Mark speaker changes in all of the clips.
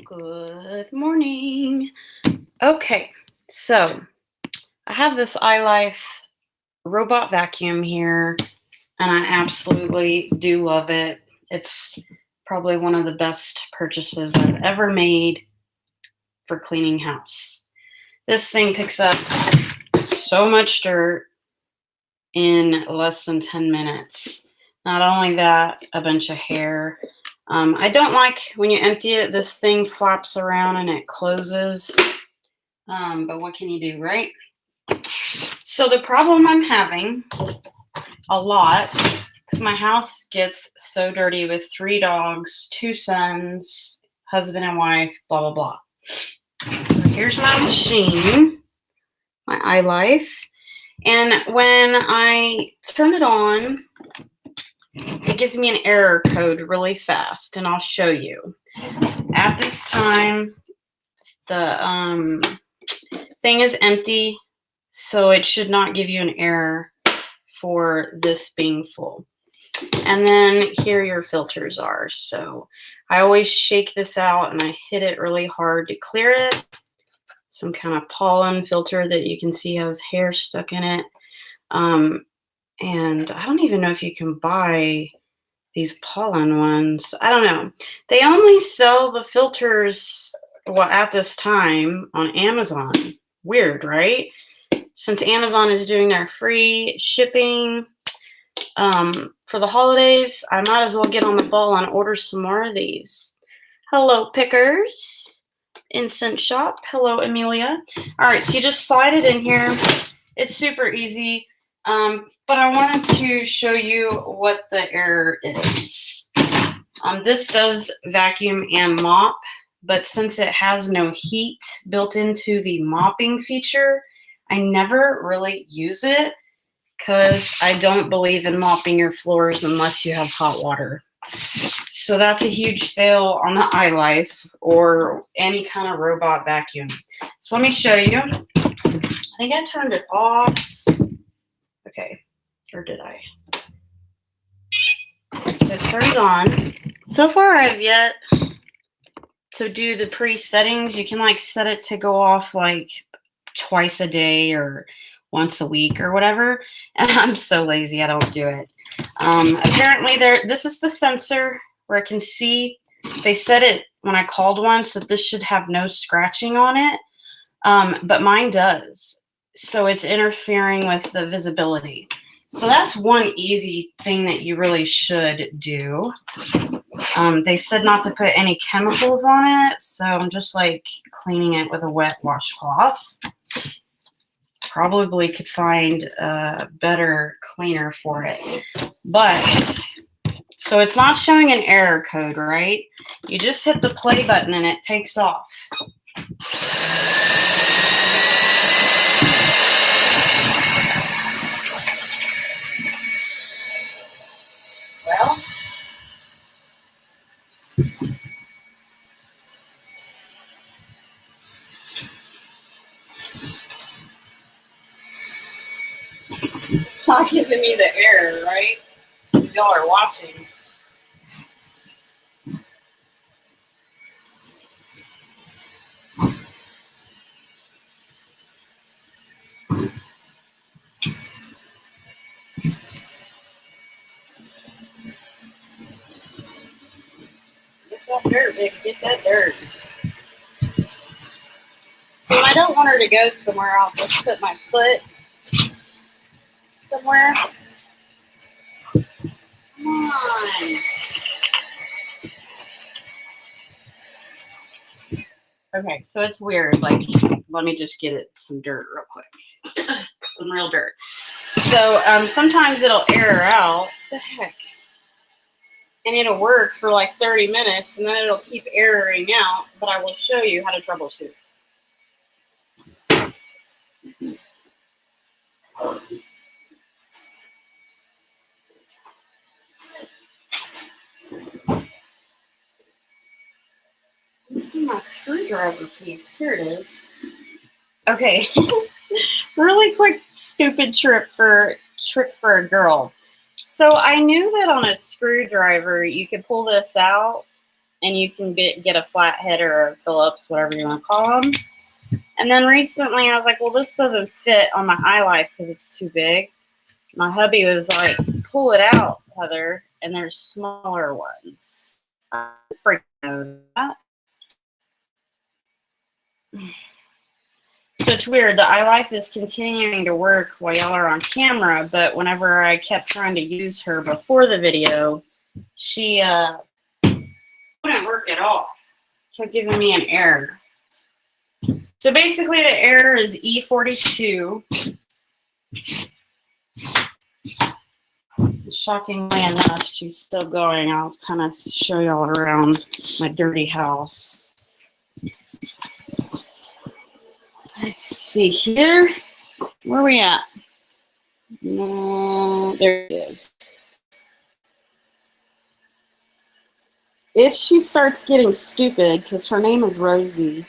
Speaker 1: Good morning. Okay, so I have this iLife robot vacuum here, and I absolutely do love it. It's probably one of the best purchases I've ever made for cleaning house. This thing picks up so much dirt in less than 10 minutes. Not only that, a bunch of hair. I don't like when you empty it, this thing flaps around and it closes. But what can you do, right? So the problem I'm having a lot, because my house gets so dirty with 3 dogs, 2 sons, husband and wife, blah, blah, blah. So here's my machine, my iLife. And when I turn it on, it gives me an error code really fast, and I'll show you. At this time, the thing is empty, so it should not give you an error for this being full. And then here your filters are. So I always shake this out and I hit it really hard to clear it. Some kind of pollen filter that you can see has hair stuck in it. And I don't even know if you can buy these pollen ones. I don't know. They only sell the filters, well, at this time on Amazon. Weird, right? Since Amazon is doing their free shipping for the holidays, I might as well get on the ball and order some more of these. Hello, Pickers. Instant Shop. Hello, Amelia. All right, so you just slide it in here. It's super easy. But I wanted to show you what the error is. This does vacuum and mop, but since it has no heat built into the mopping feature, I never really use it because I don't believe in mopping your floors unless you have hot water. So that's a huge fail on the iLife or any kind of robot vacuum. So let me show you. I think I turned it off. Okay, or did I? So it turns on. So far I've yet to do the pre-settings. You can like set it to go off like twice a day or once a week or whatever. And I'm so lazy, I don't do it. Apparently this is the sensor where I can see. They said it when I called once that this should have no scratching on it. But mine does. So it's interfering with the visibility. So that's one easy thing that you really should do. They said not to put any chemicals on it, so I'm just like cleaning it with a wet washcloth. Probably could find a better cleaner for it. But, so it's not showing an error code, right? You just hit the play button and it takes off. Well, it's not giving me the error, right? Y'all are watching. Get that dirt, baby. Get that dirt. So when I don't want her to go somewhere, I'll just put my foot somewhere. Come on. Okay, so it's weird. Like, let me just get it some dirt real quick. Some real dirt. So sometimes it'll error out. What the heck? And it'll work for like 30 minutes, and then it'll keep erroring out. But I will show you how to troubleshoot. Let me see my screwdriver piece. Here it is. Okay. Really quick, stupid trick for a girl. So I knew that on a screwdriver you could pull this out, and you can get a flathead or a Phillips, whatever you want to call them. And then recently I was like, well, this doesn't fit on my iLife because it's too big. My hubby was like, pull it out, Heather, and there's smaller ones. I freaking know that. So it's weird. The iLife is continuing to work while y'all are on camera, but whenever I kept trying to use her before the video, she wouldn't work at all. Kept giving me an error. So basically the error is E42. Shockingly enough, she's still going. I'll kind of show y'all around my dirty house. Let's see here. Where are we at? No, there it is. If she starts getting stupid, because her name is Rosie,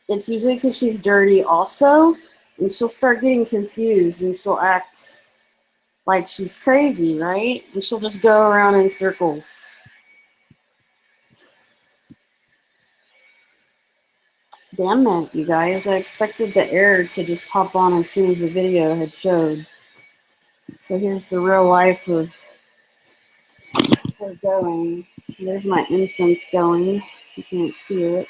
Speaker 1: it's usually because she's dirty also, and she'll start getting confused, and she'll act like she's crazy, right? And she'll just go around in circles. Damn it, you guys. I expected the error to just pop on as soon as the video had showed. So here's the real life of her going. There's my incense going. You can't see it.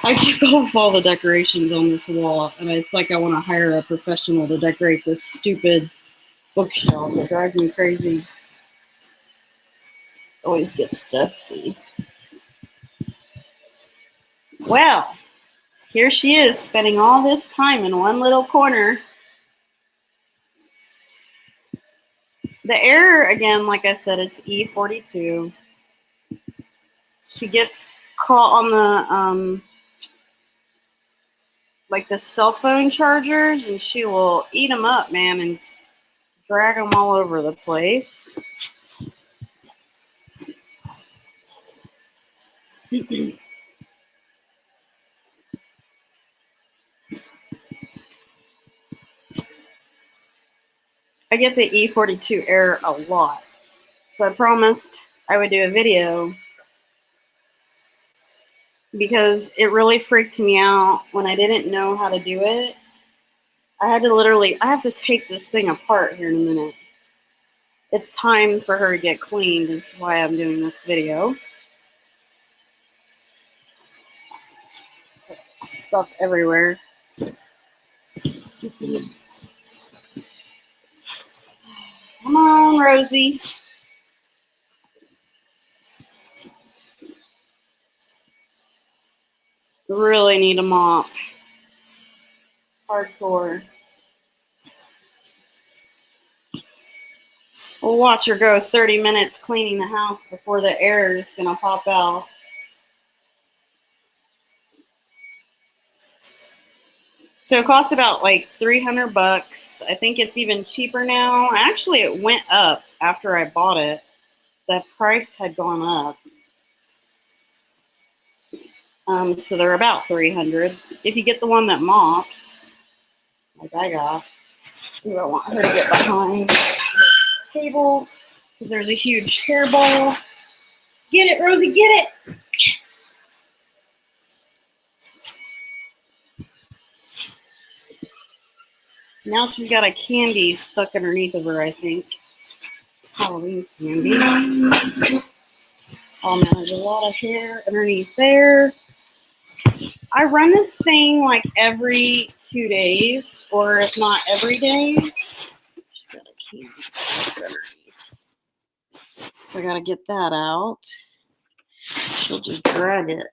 Speaker 1: I took off all the decorations on this wall, and it's like I want to hire a professional to decorate this stupid bookshelf. It drives me crazy. Always gets dusty. Well, here she is, spending all this time in one little corner. The error, again, like I said, it's E42. She gets caught on the, like the cell phone chargers, and she will eat them up, man, and drag them all over the place. I get the E42 error a lot. So I promised I would do a video because it really freaked me out when I didn't know how to do it. I have to take this thing apart here in a minute. It's time for her to get cleaned, is why I'm doing this video. Stuff everywhere. Come on, Rosie. Really need a mop. Hardcore. We'll watch her go 30 minutes cleaning the house before the error is going to pop out. So it costs about like $300. I think it's even cheaper now. Actually, it went up after I bought it. The price had gone up. So they're about $300. If you get the one that mops, like I got. Ooh, I want her to get behind the table because there's a huge hairball. Get it, Rosie, get it. Yes. Now she's got a candy stuck underneath of her, I think. Halloween candy. I'll manage a lot of hair underneath there. I run this thing like every 2 days, or if not every day. She's got a candy stuck underneath. So I gotta get that out. She'll just drag it.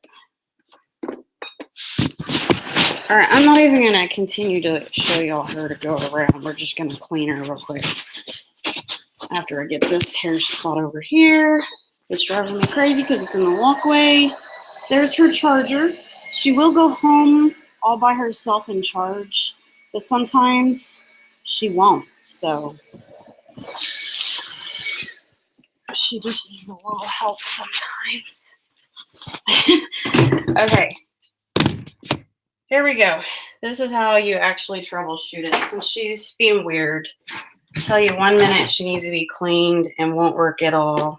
Speaker 1: All right, I'm not even gonna continue to show y'all her to go around. We're just gonna clean her real quick. After I get this hair spot over here, it's driving me crazy because it's in the walkway. There's her charger. She will go home all by herself and charge, but sometimes she won't. So she just needs a little help sometimes. Okay. Here we go. This is how you actually troubleshoot it. Since she's being weird, tell you 1 minute she needs to be cleaned and won't work at all.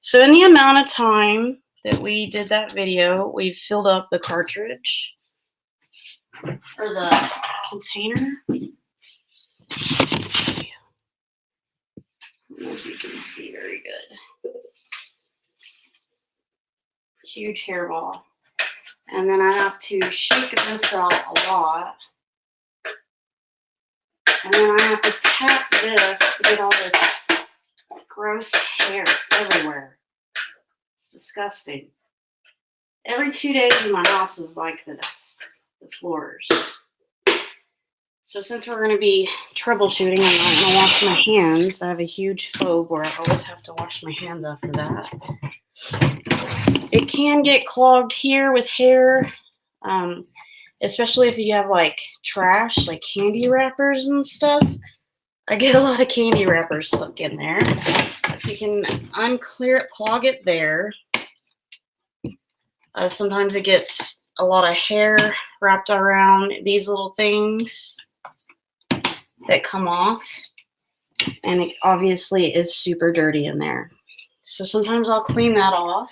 Speaker 1: So in the amount of time that we did that video, we filled up the cartridge or the container. I don't know if you can see very good. Huge hairball. And then I have to shake this out a lot. And then I have to tap this to get all this gross hair everywhere. It's disgusting. Every 2 days in my house is like this, the floors. So since we're going to be troubleshooting, I'm not going to wash my hands. I have a huge phobe where I always have to wash my hands after that. It can get clogged here with hair, especially if you have like trash, like candy wrappers and stuff. I get a lot of candy wrappers stuck in there. If you can clog it there. Sometimes it gets a lot of hair wrapped around these little things that come off, and it obviously is super dirty in there. So sometimes I'll clean that off,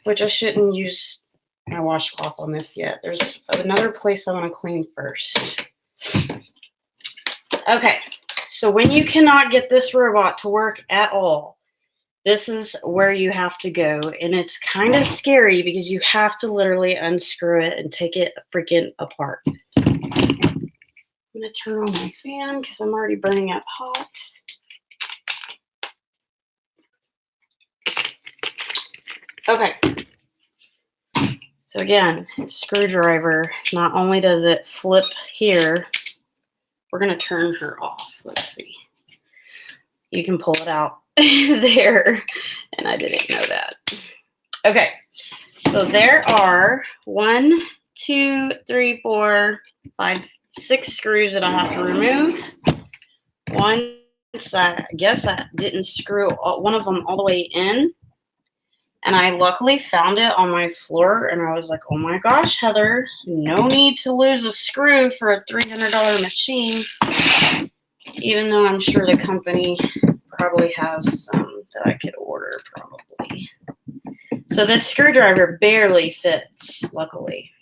Speaker 1: which I shouldn't use my washcloth on this yet. There's another place I want to clean first. Okay, so when you cannot get this robot to work at all, this is where you have to go, and it's kind of scary because you have to literally unscrew it and take it freaking apart. I'm going to turn on my fan because I'm already burning up hot. Okay. So again, screwdriver, not only does it flip here, we're going to turn her off. Let's see. You can pull it out there, and I didn't know that. Okay, so there are 1, 2, 3, 4, 5, 6 screws that I have to remove. Once I guess I didn't screw one of them all the way in, and I luckily found it on my floor, and I was like, oh my gosh, Heather, no need to lose a screw for a $300 machine, even though I'm sure the company probably has some that I could order probably. So this screwdriver barely fits, luckily.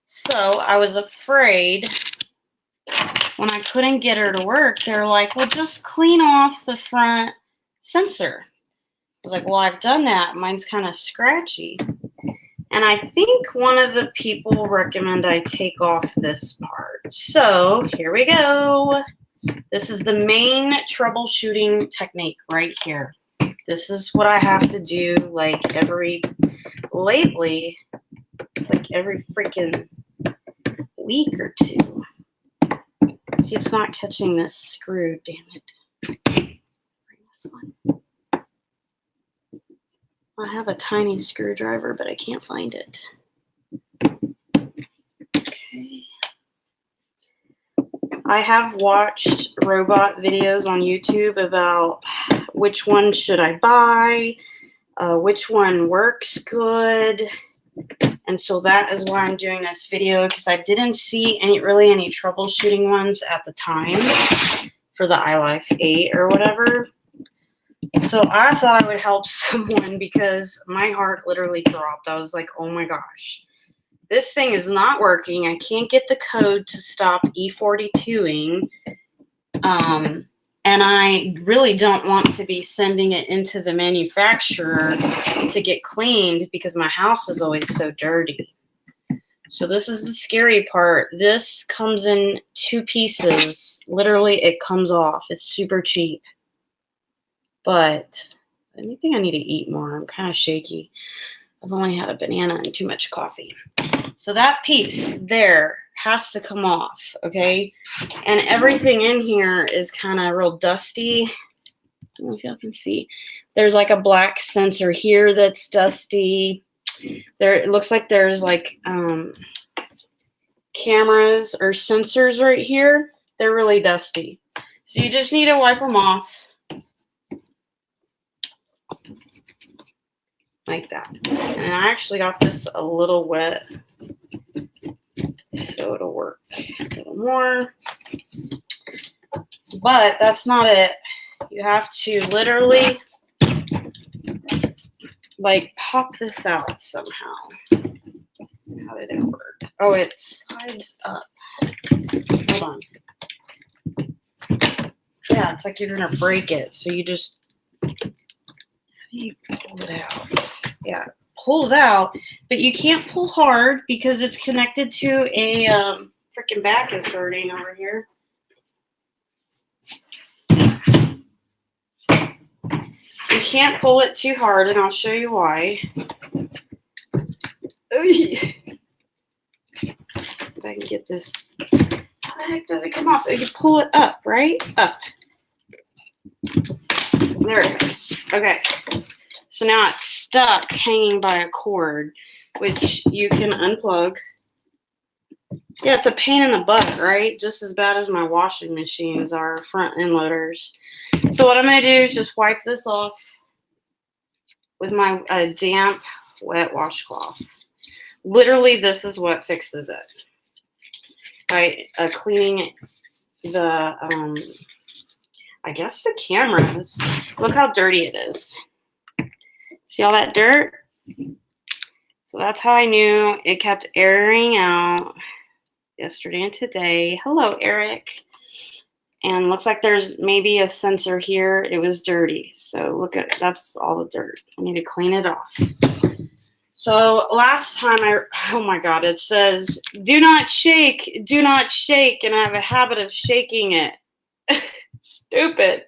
Speaker 1: So I was afraid when I couldn't get her to work, they were like, well, just clean off the front sensor. I was like, well, I've done that. Mine's kind of scratchy. And I think one of the people recommend I take off this part. So here we go. This is the main troubleshooting technique right here. This is what I have to do like lately, it's like every freaking week or two. See, it's not catching this screw, damn it. Bring this one. I have a tiny screwdriver, but I can't find it. Okay. I have watched robot videos on YouTube about which one should I buy, which one works good. And so that is why I'm doing this video, because I didn't see any troubleshooting ones at the time for the iLife 8 or whatever. So I thought I would help someone because my heart literally dropped. I was like, oh my gosh, this thing is not working. I can't get the code to stop E42ing. And I really don't want to be sending it into the manufacturer to get cleaned because my house is always so dirty. So this is the scary part. This comes in 2 pieces. Literally, it comes off. It's super cheap. But I think I need to eat more. I'm kind of shaky. I've only had a banana and too much coffee. So that piece there has to come off, okay? And everything in here is kind of real dusty. I don't know if y'all can see. There's like a black sensor here that's dusty. There, it looks like there's like cameras or sensors right here. They're really dusty. So you just need to wipe them off. Like that. And I actually got this a little wet. so it'll work a little more. But that's not it. You have to literally like pop this out somehow. How did it work? Oh, it slides up. Hold on. Yeah, it's like you're gonna break it. So you just, how do you pull it out? Yeah, it pulls out, but you can't pull hard because it's connected to a freaking back is hurting over here. You can't pull it too hard, and I'll show you why. If I can get this. How the heck does it come off? You pull it up, right? Up. There it goes. Okay. So now it's stuck hanging by a cord, which you can unplug. Yeah, it's a pain in the butt, right? Just as bad as my washing machines are, front end loaders. So what I'm going to do is just wipe this off with my damp, wet washcloth. Literally, this is what fixes it. By cleaning the, I guess the cameras. Look how dirty it is. See all that dirt? So that's how I knew it kept airing out yesterday and today. Hello, Eric. And looks like there's maybe a sensor here. It was dirty. So look at, that's all the dirt. I need to clean it off. So last time oh my God, it says, do not shake, and I have a habit of shaking it. Stupid.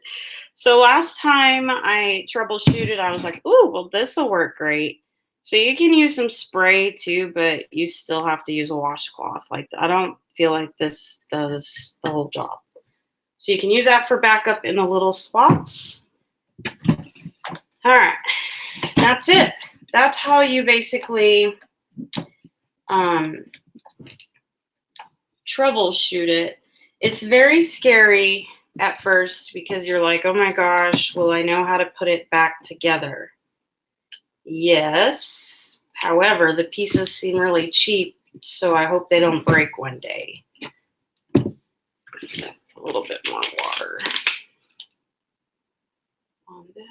Speaker 1: So last time I troubleshooted, I was like, ooh, well, this will work great. So you can use some spray too, but you still have to use a washcloth. Like, I don't feel like this does the whole job. So you can use that for backup in the little spots. All right, that's it. That's how you basically troubleshoot it. It's very scary at first because you're like, oh my gosh, will I know how to put it back together? Yes. However, the pieces seem really cheap, so I hope they don't break one day. A little bit more water on this.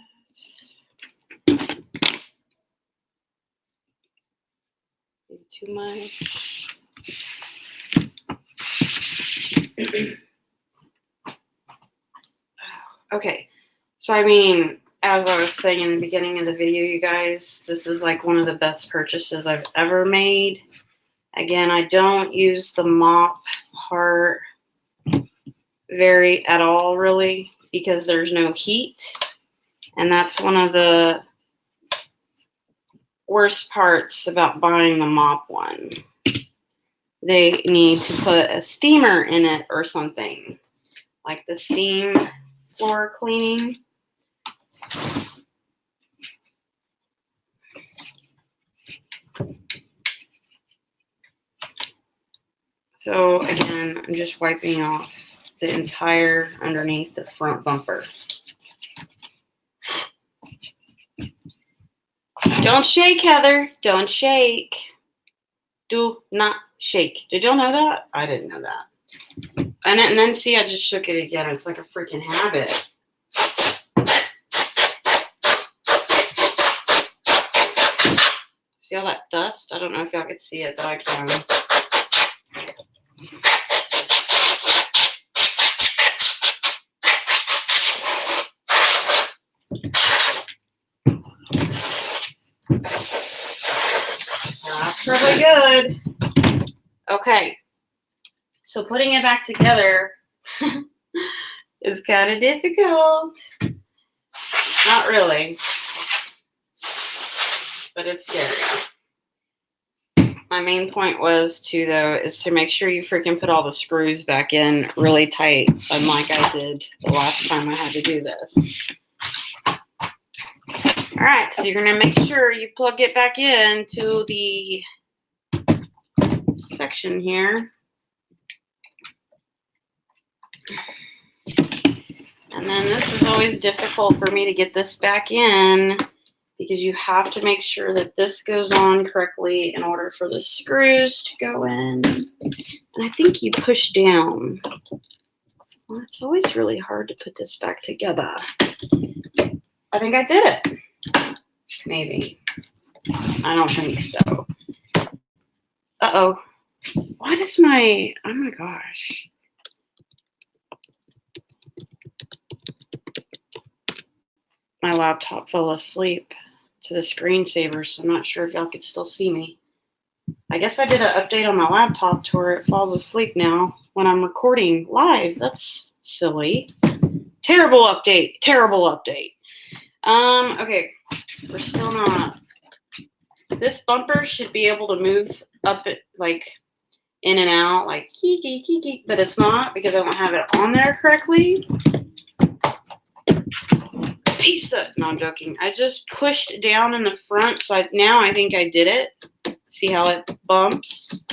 Speaker 1: Maybe too much. Okay, so I mean, as I was saying in the beginning of the video, you guys, this is like one of the best purchases I've ever made. Again, I don't use the mop part at all, really, because there's no heat. And that's one of the worst parts about buying the mop one. They need to put a steamer in it or something, like the steam floor cleaning. So again, I'm just wiping off the entire underneath the front bumper. Don't shake, Heather. Don't shake. Do not shake. Did y'all know that? I didn't know that. And then see, I just shook it again. It's like a freaking habit. See all that dust? I don't know if y'all could see it, but I can. That's really good. Okay. So putting it back together is kind of difficult. Not really. But it's scary. My main point was is to make sure you freaking put all the screws back in really tight, unlike I did the last time I had to do this. All right, so you're gonna make sure you plug it back into the section here. And then this is always difficult for me to get this back in because you have to make sure that this goes on correctly in order for the screws to go in. And I think you push down. Well, it's always really hard to put this back together. I think I did it. Maybe. I don't think so. Uh-oh. What is my... Oh my gosh. My laptop fell asleep to the screensaver, so I'm not sure if y'all could still see me. I guess I did an update on my laptop to where it falls asleep now when I'm recording live. That's silly. Terrible update. Terrible update. Okay. We're still not. This bumper should be able to move up it like in and out, like kiki, but it's not because I don't have it on there correctly. Piece of, no, I'm joking. I just pushed down in the front, so now I think I did it. See how it bumps?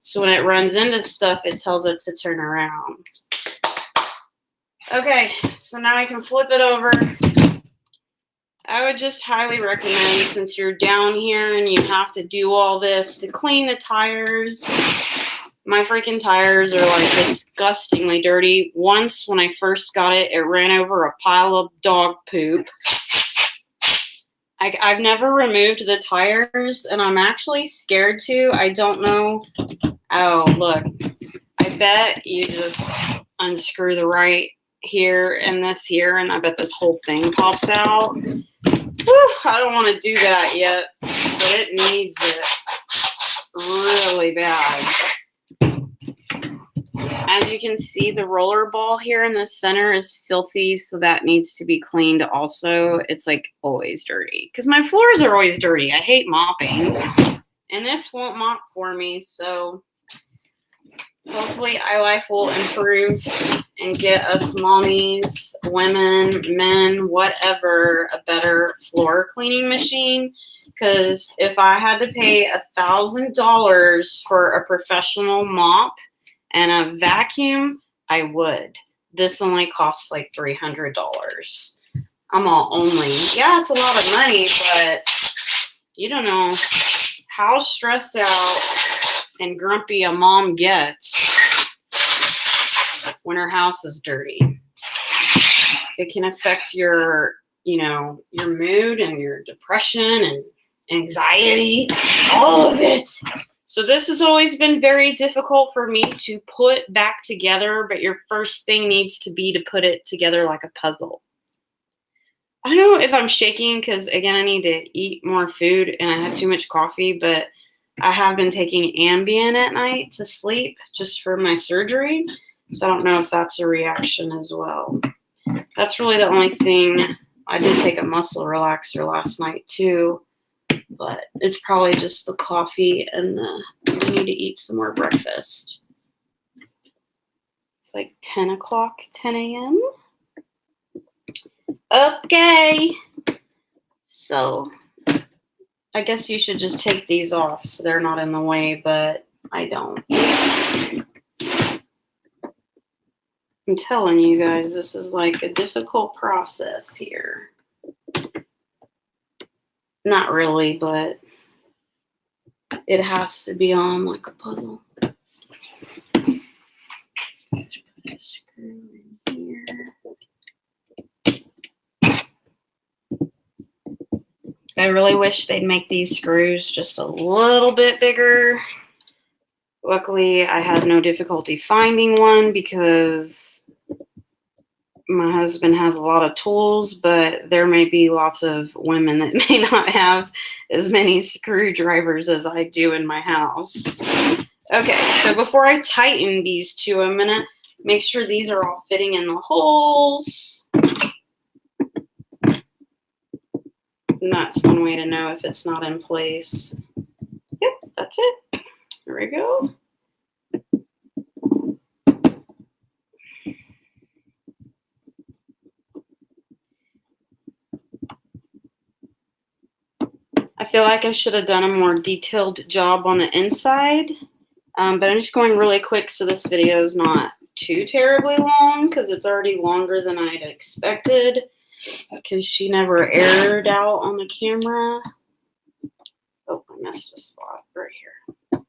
Speaker 1: So when it runs into stuff, it tells it to turn around. Okay, so now I can flip it over. I would just highly recommend, since you're down here and you have to do all this to clean the tires. My freaking tires are like disgustingly dirty. Once when I first got it, it ran over a pile of dog poop. I've never removed the tires, and I'm actually scared to. I don't know. Oh, look. I bet you just unscrew the right here and this here, and I bet this whole thing pops out. Whew, I don't want to do that yet, but it needs it really bad. As you can see, the roller ball here in the center is filthy, so that needs to be cleaned also. It's like always dirty because my floors are always dirty. I hate mopping, and this won't mop for me, so hopefully iLife will improve and get us mommies, women, men, whatever, a better floor cleaning machine. Because if I had to pay $1,000 for a professional mop and a vacuum, I would. This only costs like $300. I'm all only. Yeah, it's a lot of money, but you don't know how stressed out and grumpy a mom gets when her house is dirty. It can affect your, your mood and your depression and anxiety, all of it. So this has always been very difficult for me to put back together, but your first thing needs to be to put it together like a puzzle. I don't know if I'm shaking because, again, I need to eat more food and I had too much coffee, but I have been taking Ambien at night to sleep just for my surgery. So I don't know if that's a reaction as well. That's really the only thing. I did take a muscle relaxer last night too, but it's probably just the coffee and I need to eat some more breakfast. It's like 10 o'clock, 10 a.m. Okay. So I guess you should just take these off so they're not in the way, but I don't. I'm telling you guys, this is like a difficult process here. Not really, but it has to be on like a puzzle. Just put a screw in here. I really wish they'd make these screws just a little bit bigger. Luckily, I had no difficulty finding one because my husband has a lot of tools, but there may be lots of women that may not have as many screwdrivers as I do in my house. Okay, so before I tighten these two, I'm going to make sure these are all fitting in the holes. And that's one way to know if it's not in place. Yep, that's it. There we go. I feel like I should have done a more detailed job on the inside, but I'm just going really quick so this video is not too terribly long because it's already longer than I'd expected. because she never aired out on the camera. Oh, I missed a spot right here.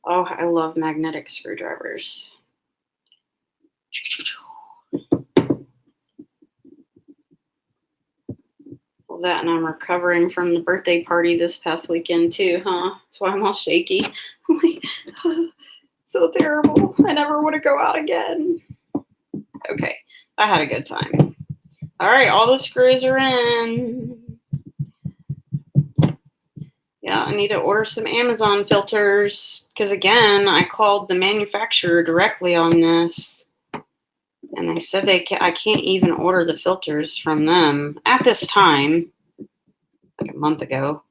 Speaker 1: Oh, I love magnetic screwdrivers. Well, that, and I'm recovering from the birthday party this past weekend too, huh? That's why I'm all shaky. I'm like, so terrible. I never want to go out again. Okay, I had a good time. All right, all the screws are in. Yeah, I need to order some Amazon filters because, again, I called the manufacturer directly on this, and they said I can't even order the filters from them at this time, like a month ago.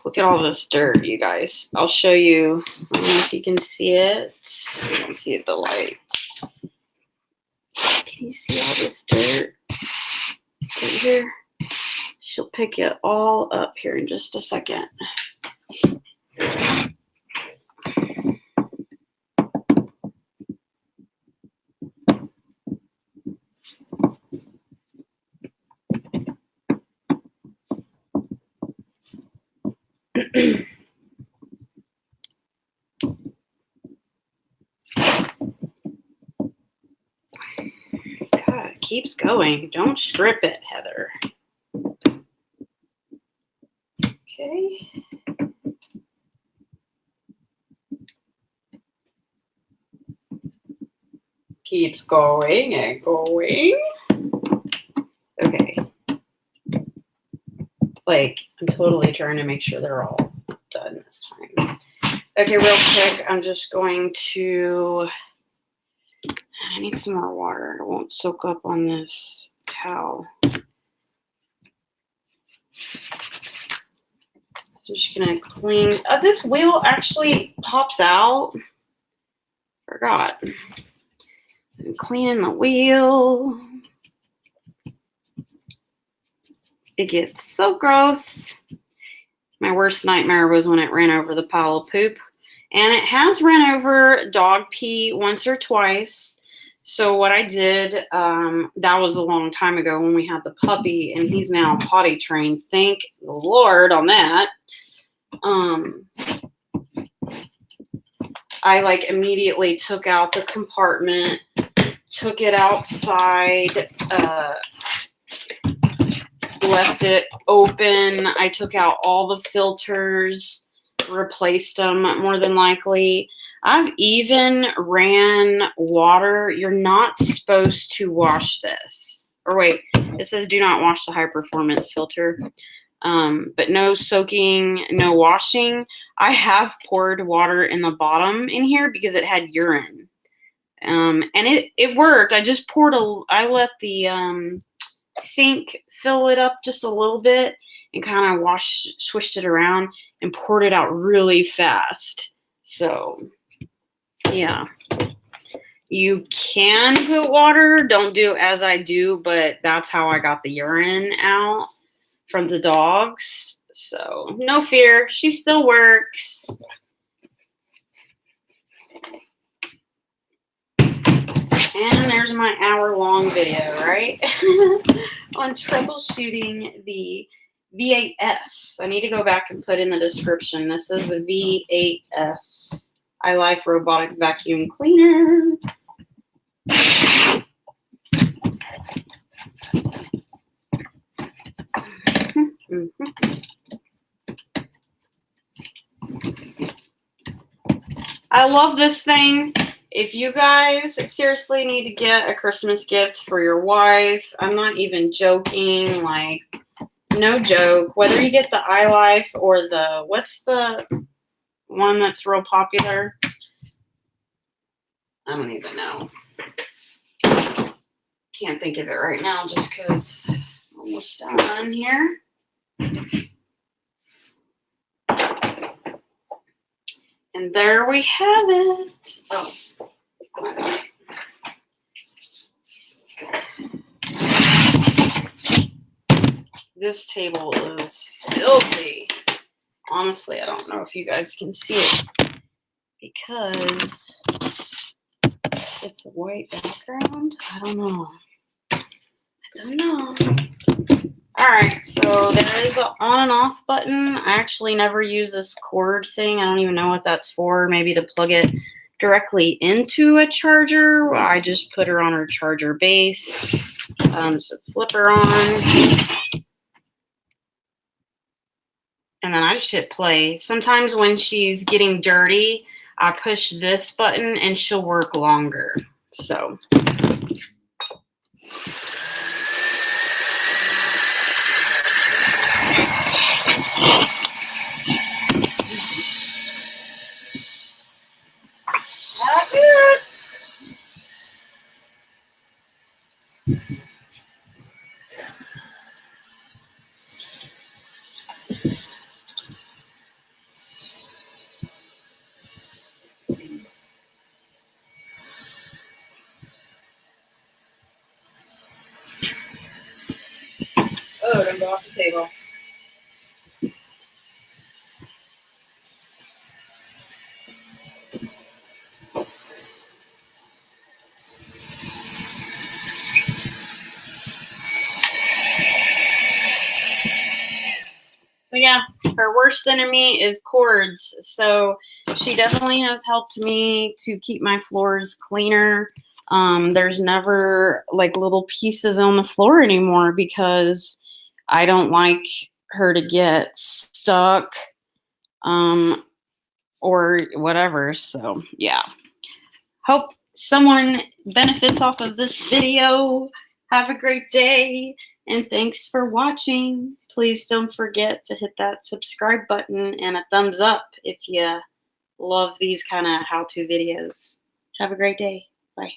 Speaker 1: Look at all this dirt, you guys. I'll show you. I don't know if you can see it. You can see it, the light. Can you see all this dirt right here? She'll pick it all up here in just a second. God, it keeps going. Don't strip it, Heather. Okay. Keeps going and going. Okay. Like, I'm totally trying to make sure they're all done this time. Okay, real quick, I'm just going to, I need some more water. It won't soak up on this towel. So I'm just gonna clean. This wheel actually pops out. Forgot. I'm cleaning the wheel. It gets so gross. My worst nightmare was when it ran over the pile of poop. And it has ran over dog pee once or twice. So what I did, that was a long time ago when we had the puppy, and he's now potty trained. Thank the Lord on that. I like immediately took out the compartment, took it outside, left it open. I took out all the filters, replaced them more than likely. I've even ran water. You're not supposed to wash this. Or wait, it says do not wash the high performance filter. But no soaking, no washing. I have poured water in the bottom in here because it had urine. And it worked. I just poured I let the sink fill it up just a little bit and kind of swished it around and poured it out really fast. So yeah, you can put water. Don't do as I do, but that's how I got the urine out from the dogs. So no fear, she still works. And there's my hour-long video, right? On troubleshooting the V8S. I need to go back and put in the description. This is the V8S iLife robotic vacuum cleaner. I love this thing. If you guys seriously need to get a Christmas gift for your wife, I'm not even joking, like, no joke. Whether you get the iLife or the, what's the one that's real popular? I don't even know. Can't think of it right now just because I'm almost done here. And there we have it. Oh, my God. This table is filthy. Honestly, I don't know if you guys can see it because it's a white background. I don't know. All right, so there is an on and off button. I actually never use this cord thing. I don't even know what that's for. Maybe to plug it directly into a charger. I just put her on her charger base. So flip her on. And then I just hit play. Sometimes when she's getting dirty, I push this button and she'll work longer. So. That's it. Oh, don't go off the table. So yeah, her worst enemy is cords. So she definitely has helped me to keep my floors cleaner. There's never like little pieces on the floor anymore because I don't like her to get stuck or whatever. So yeah, hope someone benefits off of this video. Have a great day, and thanks for watching. Please don't forget to hit that subscribe button and a thumbs up if you love these kind of how-to videos. Have a great day. Bye.